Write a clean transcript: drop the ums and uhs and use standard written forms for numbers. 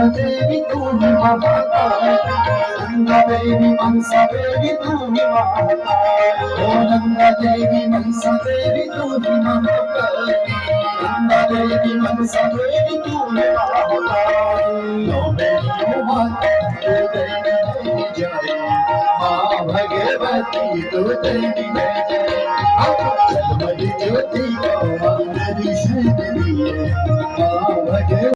देवी तू ही महाकाली, गंगा देवी मनसा देवी तू ही महाकाली, ओ गंगा देवी मनसा देवी तू ही महाकाली, गंगा देवी मनसा देवी तू ही महाकाली। ओ मेरी माता तू देवी देवी जय, माँ भगवती तू देवी जय जय, जन्म ज्योति को